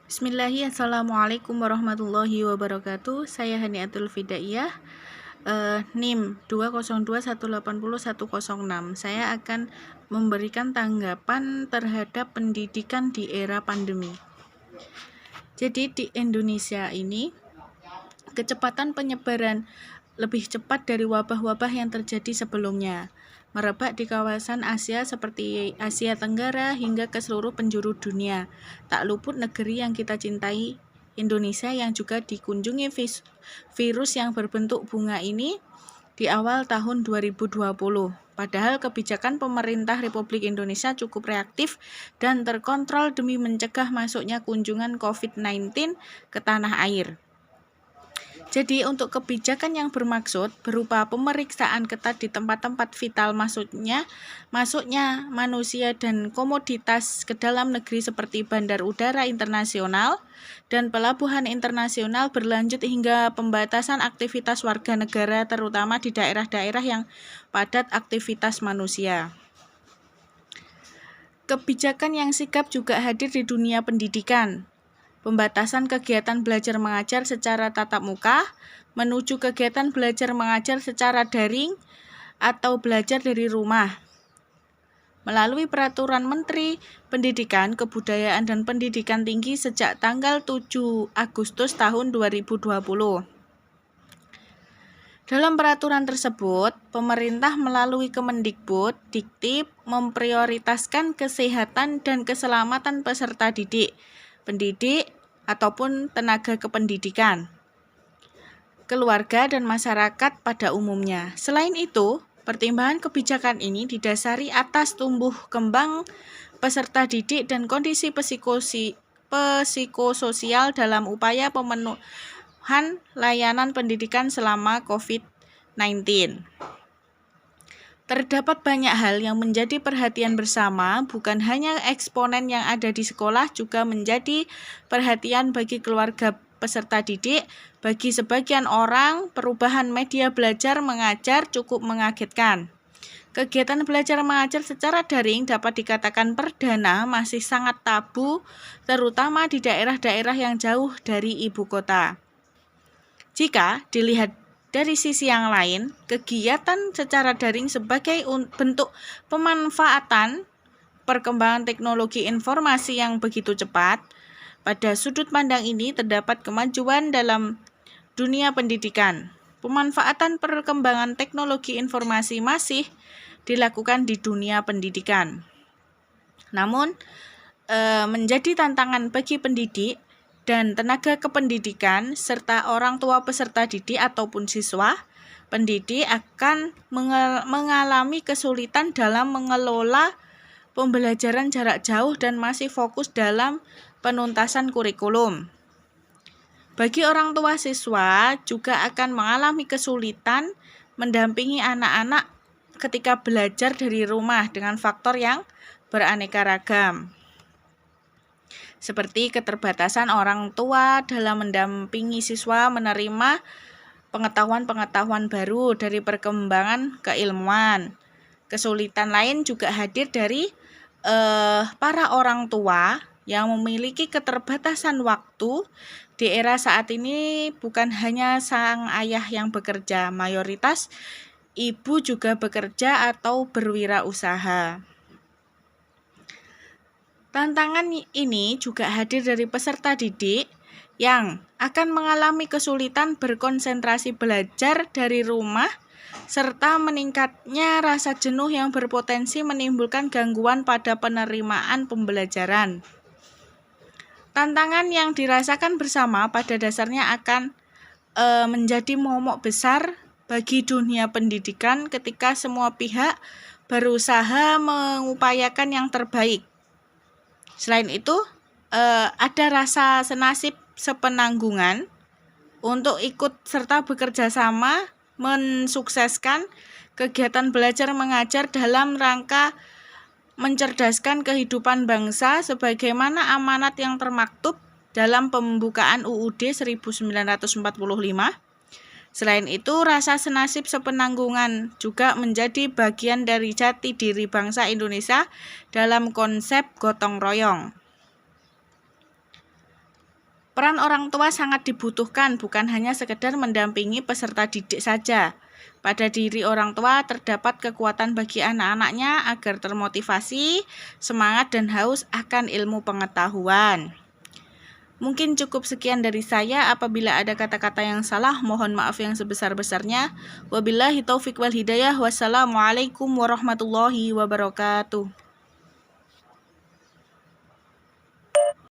Bismillahirrahmanirrahim. Assalamualaikum warahmatullahi wabarakatuh. Saya Haniatul Fidaiyah, NIM 202180106. Saya akan memberikan tanggapan terhadap pendidikan di era pandemi. Jadi di Indonesia ini kecepatan penyebaran lebih cepat dari wabah-wabah yang terjadi sebelumnya, merebak di kawasan Asia seperti Asia Tenggara hingga ke seluruh penjuru dunia. Tak luput negeri yang kita cintai, Indonesia, yang juga dikunjungi virus yang berbentuk bunga ini di awal tahun 2020. Padahal kebijakan pemerintah Republik Indonesia cukup reaktif dan terkontrol demi mencegah masuknya kunjungan COVID-19 ke tanah air. Jadi untuk kebijakan yang bermaksud berupa pemeriksaan ketat di tempat-tempat vital, masuknya manusia dan komoditas ke dalam negeri seperti bandar udara internasional dan pelabuhan internasional, berlanjut hingga pembatasan aktivitas warga negara terutama di daerah-daerah yang padat aktivitas manusia. Kebijakan yang sigap juga hadir di dunia pendidikan. Pembatasan kegiatan belajar mengajar secara tatap muka menuju kegiatan belajar mengajar secara daring atau belajar dari rumah. Melalui Peraturan Menteri Pendidikan, Kebudayaan dan Pendidikan Tinggi sejak tanggal 7 Agustus tahun 2020. Dalam peraturan tersebut, pemerintah melalui Kemendikbud Dikti memprioritaskan kesehatan dan keselamatan peserta didik, pendidik, ataupun tenaga kependidikan, keluarga, dan masyarakat pada umumnya. Selain itu, pertimbangan kebijakan ini didasari atas tumbuh kembang peserta didik dan kondisi psikososial dalam upaya pemenuhan layanan pendidikan selama COVID-19. Terdapat banyak hal yang menjadi perhatian bersama, bukan hanya eksponen yang ada di sekolah, juga menjadi perhatian bagi keluarga peserta didik. Bagi sebagian orang, perubahan media belajar mengajar cukup mengagetkan. Kegiatan belajar mengajar secara daring dapat dikatakan perdana, masih sangat tabu, terutama di daerah-daerah yang jauh dari ibu kota. Jika dilihat dari sisi yang lain, kegiatan secara daring sebagai bentuk pemanfaatan perkembangan teknologi informasi yang begitu cepat. Pada sudut pandang ini terdapat kemajuan dalam dunia pendidikan. Pemanfaatan perkembangan teknologi informasi masih dilakukan di dunia pendidikan. Namun, menjadi tantangan bagi pendidik dan tenaga kependidikan serta orang tua peserta didik ataupun siswa, pendidik akan mengalami kesulitan dalam mengelola pembelajaran jarak jauh dan masih fokus dalam penuntasan kurikulum. Bagi orang tua siswa juga akan mengalami kesulitan mendampingi anak-anak ketika belajar dari rumah dengan faktor yang beraneka ragam, seperti keterbatasan orang tua dalam mendampingi siswa menerima pengetahuan-pengetahuan baru dari perkembangan keilmuan. Kesulitan lain juga hadir dari para orang tua yang memiliki keterbatasan waktu. Di era saat ini bukan hanya sang ayah yang bekerja, mayoritas ibu juga bekerja atau berwirausaha. Tantangan ini juga hadir dari peserta didik yang akan mengalami kesulitan berkonsentrasi belajar dari rumah serta meningkatnya rasa jenuh yang berpotensi menimbulkan gangguan pada penerimaan pembelajaran. Tantangan yang dirasakan bersama pada dasarnya akan menjadi momok besar bagi dunia pendidikan ketika semua pihak berusaha mengupayakan yang terbaik. Selain itu, ada rasa senasib sepenanggungan untuk ikut serta bekerja sama mensukseskan kegiatan belajar mengajar dalam rangka mencerdaskan kehidupan bangsa sebagaimana amanat yang termaktub dalam pembukaan UUD 1945. Selain itu, rasa senasib sepenanggungan juga menjadi bagian dari jati diri bangsa Indonesia dalam konsep gotong royong. Peran orang tua sangat dibutuhkan, bukan hanya sekedar mendampingi peserta didik saja. Pada diri orang tua terdapat kekuatan bagi anak-anaknya agar termotivasi, semangat dan haus akan ilmu pengetahuan. Mungkin cukup sekian dari saya. Apabila ada kata-kata yang salah, mohon maaf yang sebesar-besarnya. Wabillahi taufiq wal hidayah. Wassalamualaikum warahmatullahi wabarakatuh.